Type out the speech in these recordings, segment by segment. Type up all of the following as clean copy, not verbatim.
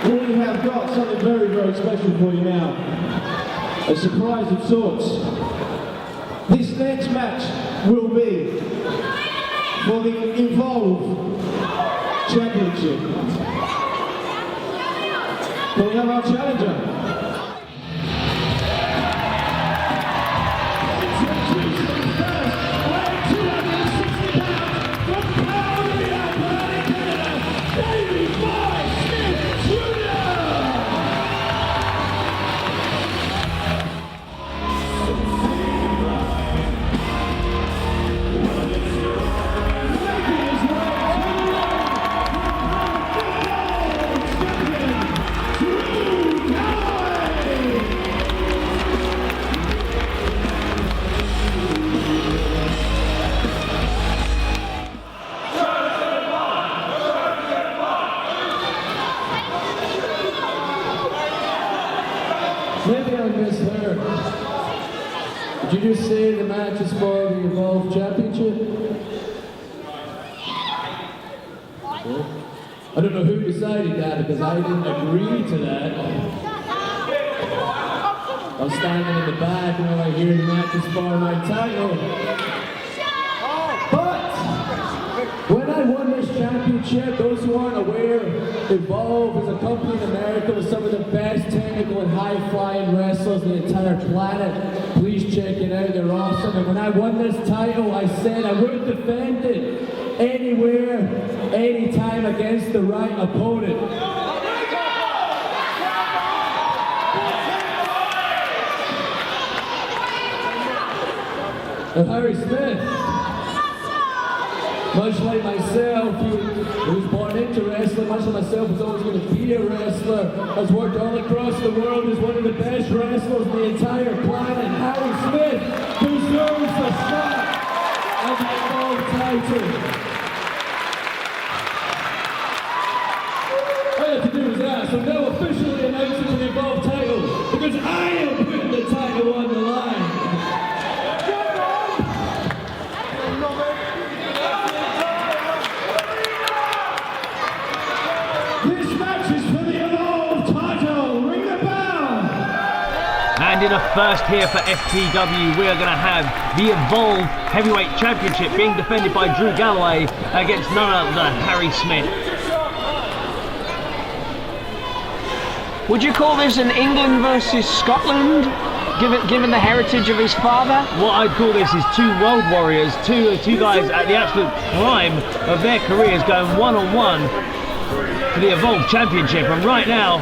We have got something very, very special for you now. A surprise of sorts. This next match will be for the Evolve Championship. Can we have our challenger? Davey Boy Smith Jr. Maybe I misheard. Did you just say the match is for the Evolve Championship? Okay. I don't know who decided that because I didn't agree to that. I was standing in the back and I hear the match is for my title. But when I won this championship, those who aren't aware, Evolve is a company in America with some of the best technical and high-flying wrestlers on the entire planet. Please check it out, they're awesome. And when I won this title, I said I would defend it anywhere, anytime against the right opponent. And Harry Smith, much like myself, who was born into wrestling, much like myself, was always going to be a wrestler, has worked all across the world, is one of the best wrestlers on the entire planet. Harry Smith deserves a shot at the Evolve title. All you have to do is ask. I'm now officially announcing the Evolve title because I am putting the title on the line. And in a first here for FPW, we are going to have the Evolve Heavyweight Championship being defended by Drew Galloway against none other than Harry Smith. Would you call this an England versus Scotland, given the heritage of his father? What I'd call this is two world warriors, two guys at the absolute prime of their careers going one-on-one for the Evolve Championship. And right now,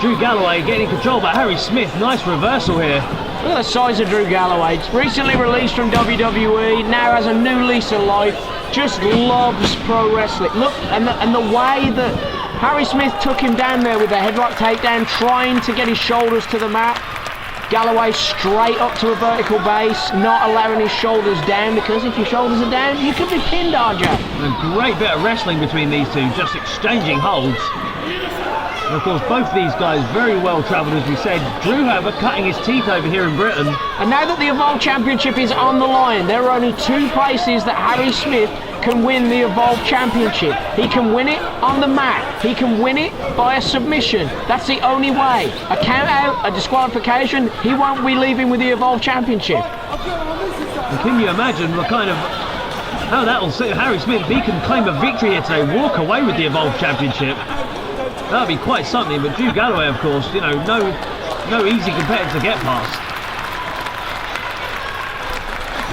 Drew Galloway getting control by Harry Smith. Nice reversal here. Look at the size of Drew Galloway. Recently released from WWE, now has a new lease of life. Just loves pro wrestling. Look, and the way that Harry Smith took him down there with the headlock takedown, trying to get his shoulders to the mat. Galloway straight up to a vertical base, not allowing his shoulders down, because if your shoulders are down, you could be pinned, aren't you? A great bit of wrestling between these two, just exchanging holds. And of course, both these guys very well travelled, as we said. Drew, however, cutting his teeth over here in Britain. And now that the Evolve Championship is on the line, there are only two places that Harry Smith can win the Evolve Championship. He can win it on the mat. He can win it by a submission. That's the only way. A count out, a disqualification, he won't be leaving with the Evolve Championship. And can you imagine the kind of how that will suit Harry Smith if he can claim a victory here today, walk away with the Evolve Championship? That would be quite something. But Drew Galloway, of course, you know, no easy competitor to get past.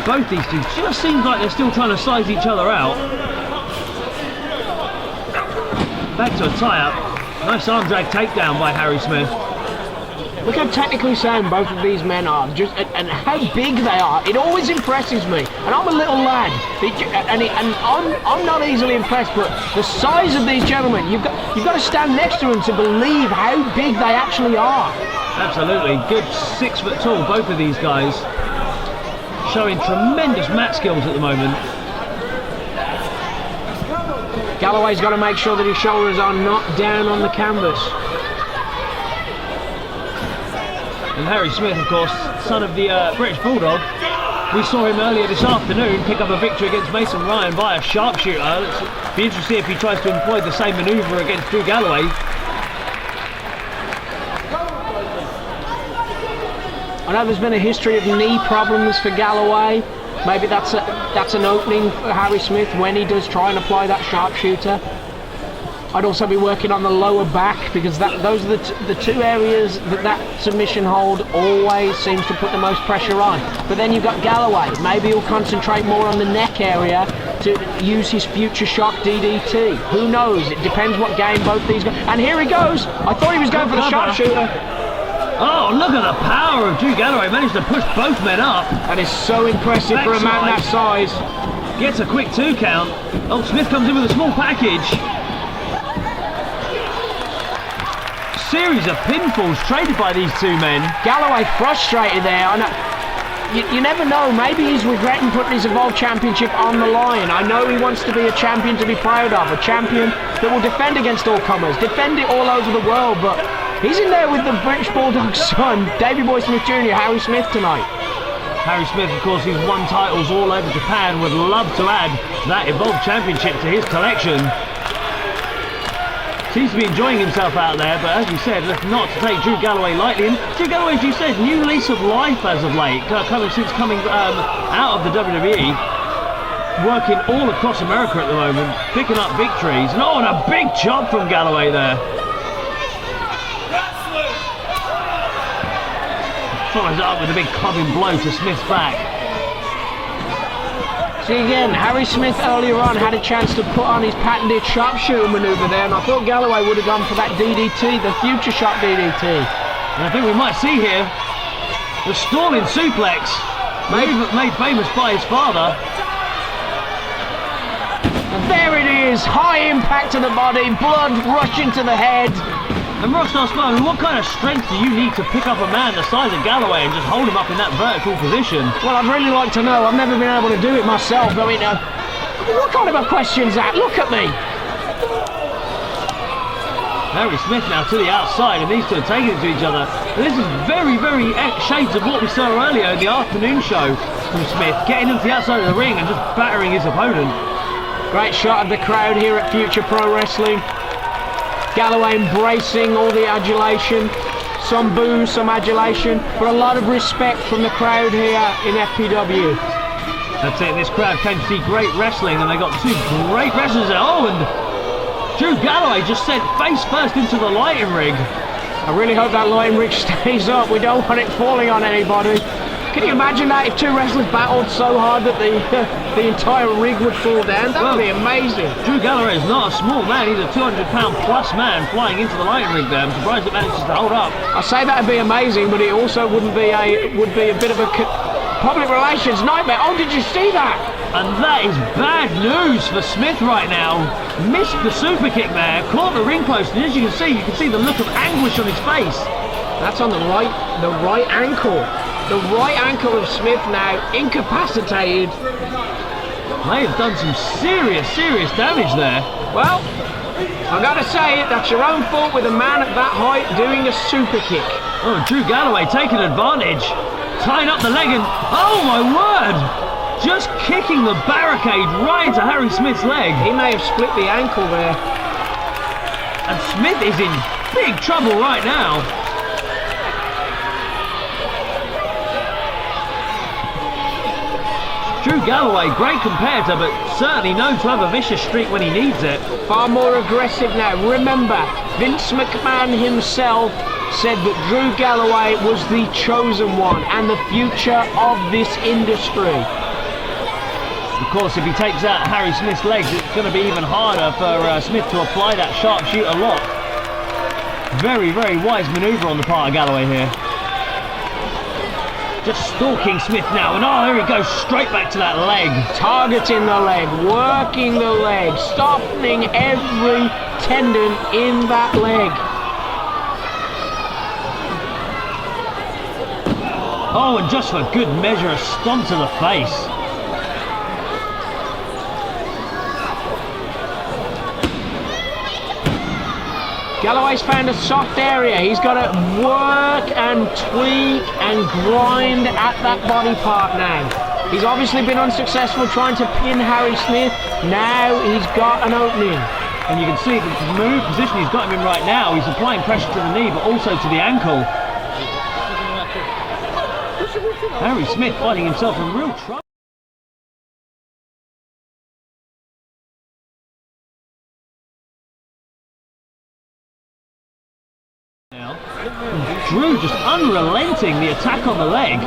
Both these two just seems like they're still trying to size each other out. Back to a tie-up. Nice arm drag takedown by Harry Smith. Look how technically sound both of these men are, and how big they are. It always impresses me, and I'm a little lad, and I'm not easily impressed. But the size of these gentlemen, you've got to stand next to them to believe how big they actually are. Absolutely, good 6 foot tall, both of these guys, showing tremendous mat skills at the moment. Galloway's got to make sure that his shoulders are not down on the canvas. And Harry Smith, of course, son of the British Bulldog. We saw him earlier this afternoon pick up a victory against Mason Ryan by a sharpshooter. It'll be interesting if he tries to employ the same manoeuvre against Drew Galloway. I know there's been a history of knee problems for Galloway. Maybe that's an opening for Harry Smith when he does try and apply that sharpshooter. I'd also be working on the lower back, because those are the two areas that submission hold always seems to put the most pressure on. But then you've got Galloway. Maybe he'll concentrate more on the neck area to use his future shock DDT. Who knows? It depends what game both these guys. And here he goes. I thought he was going for the sharpshooter. Oh, look at the power of Drew Galloway. Managed to push both men up. That is so impressive for a man that size. Gets a quick 2 count. Oh, Smith comes in with a small package. Series of pinfalls traded by these two men. Galloway frustrated there. You never know, maybe he's regretting putting his Evolve Championship on the line. I know he wants to be a champion to be proud of, a champion that will defend against all comers, defend it all over the world, but he's in there with the British Bulldog's son, Davey Boy Smith Jr, Harry Smith tonight. Harry Smith, of course, he's won titles all over Japan, would love to add that Evolve Championship to his collection. Seems to be enjoying himself out there, but as you said, not to take Drew Galloway lightly. And Drew Galloway, as you said, new lease of life as of late, since coming out of the WWE, working all across America at the moment, picking up victories. And oh, and a big chop from Galloway there. Follows it up with a big clubbing blow to Smith's back. See again, Harry Smith earlier on had a chance to put on his patented sharpshooter manoeuvre there, and I thought Galloway would have gone for that DDT, the future shot DDT. And I think we might see here the stalling suplex, made famous by his father. And there it is, high impact to the body, blood rushing to the head. And Rockstar Smile, what kind of strength do you need to pick up a man the size of Galloway and just hold him up in that vertical position? Well, I'd really like to know. I've never been able to do it myself. I mean, what kind of a question's that? Look at me. Harry Smith now to the outside, and these two are taking it to each other. And this is very, very shades of what we saw earlier in the afternoon show from Smith, getting him to the outside of the ring and just battering his opponent. Great shot of the crowd here at Future Pro Wrestling. Galloway embracing all the adulation, some boos, some adulation, but a lot of respect from the crowd here in FPW. That's it, this crowd came to see great wrestling, and they got two great wrestlers there. Oh, and Drew Galloway just sent face first into the lighting rig. I really hope that lighting rig stays up. We don't want it falling on anybody. Can you imagine that if two wrestlers battled so hard that the entire rig would fall down? That would be amazing. Drew Galloway is not a small man. He's a 200-pound plus man flying into the lighting rig there. I'm surprised it manages to hold up. I say that would be amazing, but it also would be a bit of a public relations nightmare. Oh, did you see that? And that is bad news for Smith right now. Missed the super kick there, caught the ring post, and as you can see the look of anguish on his face. That's on the right ankle. The right ankle of Smith now incapacitated. May have done some serious damage there. Well, I've got to say it, that's your own fault with a man at that height doing a super kick. Oh, Drew Galloway taking advantage, tying up the leg and, oh my word! Just kicking the barricade right into Harry Smith's leg. He may have split the ankle there. And Smith is in big trouble right now. Drew Galloway, great competitor, but certainly known to have a vicious streak when he needs it. Far more aggressive now. Remember, Vince McMahon himself said that Drew Galloway was the chosen one and the future of this industry. Of course, if he takes out Harry Smith's legs, it's going to be even harder for Smith to apply that sharpshooter lock. Very, very wise manoeuvre on the part of Galloway here. Just stalking Smith now, and oh, here he goes straight back to that leg. Targeting the leg, working the leg, softening every tendon in that leg. Oh, and just for good measure, a stomp to the face. Galloway's found a soft area. He's got to work and tweak and grind at that body part now. He's obviously been unsuccessful trying to pin Harry Smith. Now he's got an opening. And you can see the move position he's got him in right now. He's applying pressure to the knee, but also to the ankle. Harry Smith finding himself in real trouble. Now, Drew just unrelenting the attack on the leg.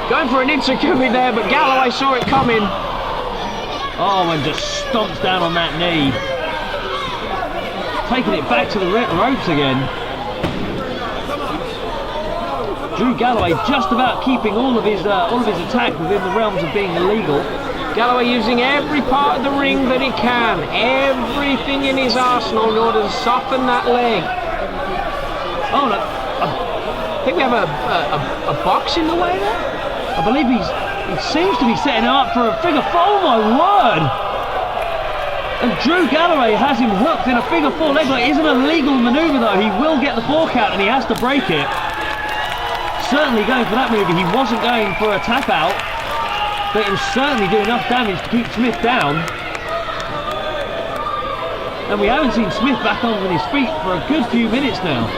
Going for an insecurity there, but Galloway saw it coming. Oh, and just stomps down on that knee. Taking it back to the ropes again. Drew Galloway just about keeping all of his attack within the realms of being illegal. Galloway using every part of the ring that he can, everything in his arsenal in order to soften that leg. Oh no! I think we have a box in the way there. I believe he seems to be setting him up for a figure four. Oh my word! And Drew Galloway has him hooked in a figure four leg lock. It isn't a legal manoeuvre though. He will get the fork out and he has to break it. Certainly going for that move. He wasn't going for a tap out, but it will certainly do enough damage to keep Smith down. And we haven't seen Smith back on with his feet for a good few minutes now.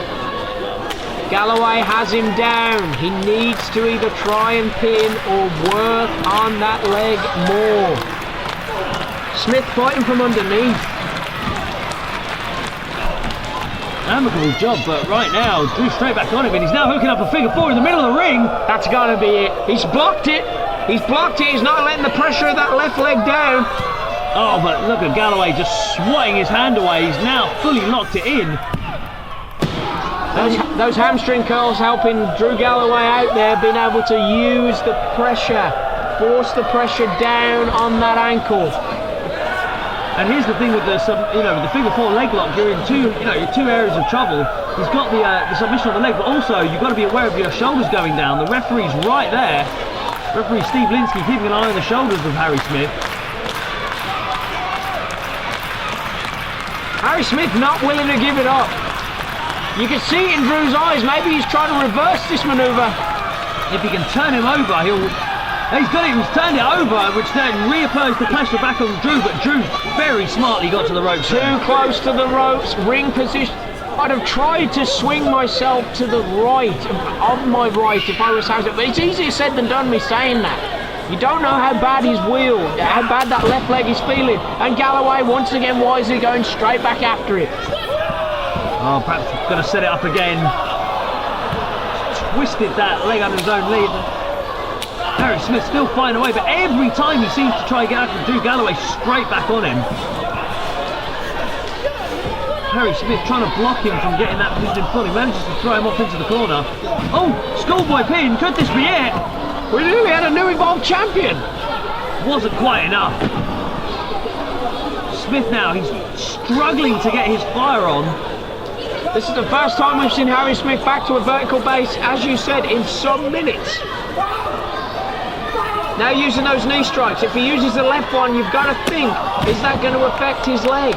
Galloway has him down. He needs to either try and pin or work on that leg more. Smith fighting from underneath. Amicable job, but right now, Drew straight back on him, and he's now hooking up a figure four in the middle of the ring. That's gotta be it. He's blocked it. He's blocked it. He's not letting the pressure of that left leg down. Oh, but look at Galloway just swatting his hand away. He's now fully locked it in. Those hamstring curls helping Drew Galloway out there, being able to use the pressure, force the pressure down on that ankle. And here's the thing with the with the figure four leg lock, you're in two areas of trouble. He's got the submission on the leg, but also you've got to be aware of your shoulders going down. The referee's right there. Referee Steve Linsky keeping an eye on the shoulders of Harry Smith. Harry Smith not willing to give it up. You can see it in Drew's eyes. Maybe he's trying to reverse this manoeuvre. If he can turn him over, he's got it. He's turned it over, which then reappurs the pressure back on Drew. But Drew very smartly got to the ropes. Too close to the ropes. Ring position. I'd have tried to swing myself to the right, on my right, if I was Harry Smith. But it's easier said than done, me saying that. You don't know how bad he's wheeled, how bad that left leg is feeling. And Galloway, once again, wisely going straight back after it. Oh, perhaps going to set it up again. Twisted that leg under his own lead. Harry Smith still finding away, but every time he seems to try to get after Drew Galloway, straight back on him. Harry Smith trying to block him from getting that position full. He manages to throw him off into the corner. Oh, schoolboy pin, could this be it? We nearly had a new Evolve Champion. Wasn't quite enough. Smith now, he's struggling to get his fire on. This is the first time we've seen Harry Smith back to a vertical base, as you said, in some minutes. Now using those knee strikes. If he uses the left one, you've got to think, is that going to affect his leg?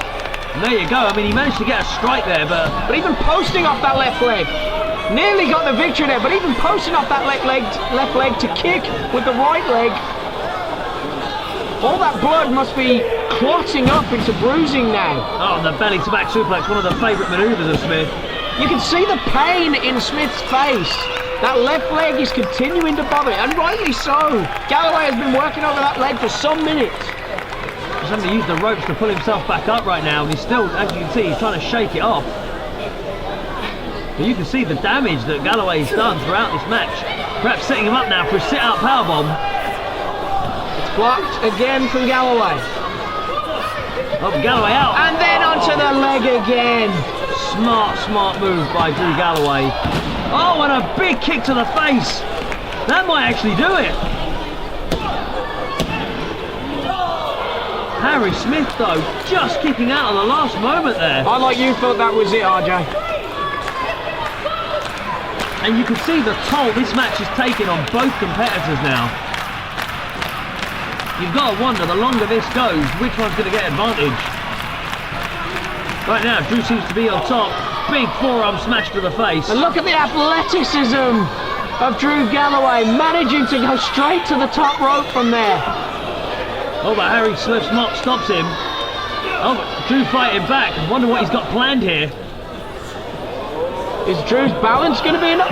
And there you go. I mean, he managed to get a strike there, but even posting off that left leg, nearly got the victory there, but even posting off that left leg to kick with the right leg, all that blood must be clotting up into bruising now. Oh, the belly to back suplex, one of the favourite manoeuvres of Smith. You can see the pain in Smith's face. That left leg is continuing to bother, and rightly so. Galloway has been working over that leg for some minutes. He's having to use the ropes to pull himself back up right now, and he's still, as you can see, he's trying to shake it off. But you can see the damage that Galloway's done throughout this match. Perhaps setting him up now for a sit-out powerbomb. Blocked again from Galloway. Oh, Galloway out. And then onto the leg again. Smart move by Drew Galloway. Oh, and a big kick to the face. That might actually do it. Harry Smith, though, just kicking out at the last moment there. I, like you, thought that was it, RJ. And you can see the toll this match is taking on both competitors now. You've got to wonder, the longer this goes, which one's going to get advantage. Right now, Drew seems to be on top. Big forearm smash to the face. And look at the athleticism of Drew Galloway, managing to go straight to the top rope from there. Oh, but Harry Smith stops him. Oh, but Drew fighting back. I wonder what he's got planned here. Is Drew's balance going to be enough?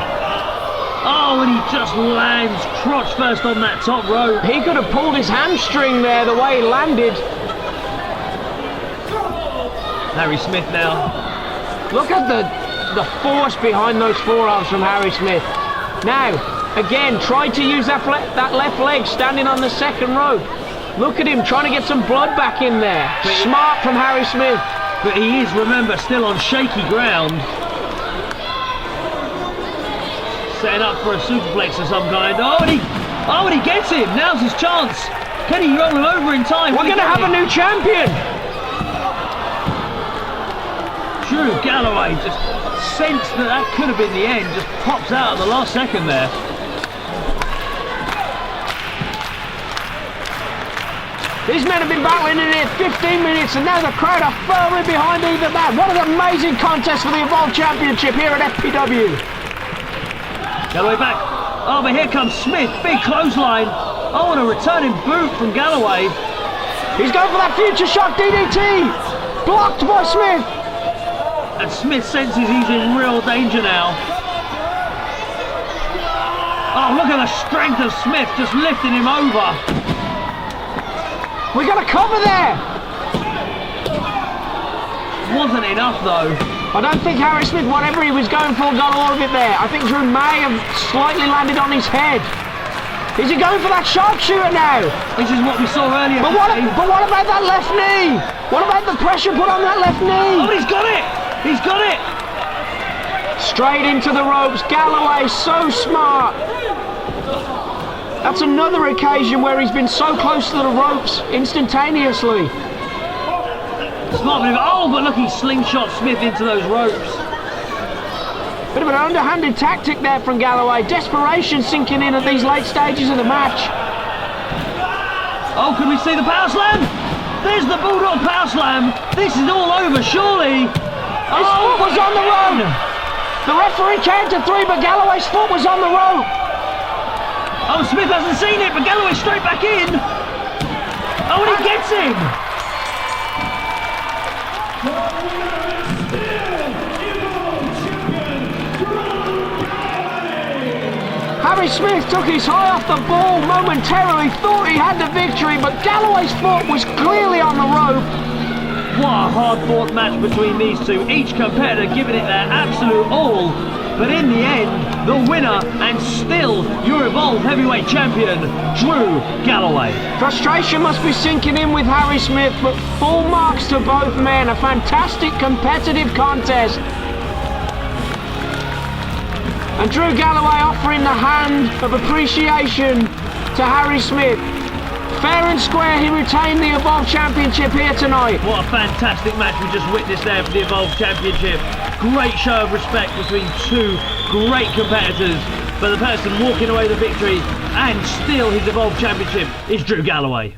Oh, and he just lands crotch first on that top rope. He could have pulled his hamstring there the way he landed. Harry Smith now. Look at the force behind those forearms from Harry Smith. Now, again, tried to use that left leg standing on the second rope. Look at him trying to get some blood back in there. Smart from Harry Smith. But he is, remember, still on shaky ground. Setting up for a superplex of some kind. Oh, and he gets him. Now's his chance. Can he roll him over in time? We're going to have a new champion. Drew Galloway just sensed that could have been the end. Just pops out at the last second there. These men have been battling in here 15 minutes and now the crowd are firmly behind either man. What an amazing contest for the Evolve Championship here at FPW. Galloway back. Oh, but here comes Smith. Big clothesline. Oh, and a returning boot from Galloway. He's going for that future shock DDT. Blocked by Smith. And Smith senses he's in real danger now. Oh, look at the strength of Smith just lifting him over. We got a cover there. Wasn't enough though. I don't think Harry Smith, whatever he was going for, got all of it there. I think Drew may have slightly landed on his head. Is he going for that sharpshooter now? This is what we saw earlier. But what about that left knee? What about the pressure put on that left knee? Oh, he's got it! He's got it! Straight into the ropes. Galloway, so smart. That's another occasion where he's been so close to the ropes instantaneously. Smart move. Oh, but look, he slingshot Smith into those ropes. Bit of an underhanded tactic there from Galloway. Desperation sinking in at these late stages of the match. Oh, can we see the power slam? There's the Bulldog power slam. This is all over, surely. His foot was on the rope. The referee counted 3, but Galloway's foot was on the rope. Oh, Smith hasn't seen it, but Galloway straight back in. Oh, and he gets him. Harry Smith took his eye off the ball momentarily, thought he had the victory, but Galloway's foot was clearly on the rope. What a hard-fought match between these two, each competitor giving it their absolute all, but in the end, the winner and still your Evolve Heavyweight Champion, Drew Galloway. Frustration must be sinking in with Harry Smith, but full marks to both men, a fantastic competitive contest. And Drew Galloway offering the hand of appreciation to Harry Smith. Fair and square, he retained the Evolve Championship here tonight. What a fantastic match we just witnessed there for the Evolve Championship. Great show of respect between two great competitors. But the person walking away with the victory and still his Evolve Championship is Drew Galloway.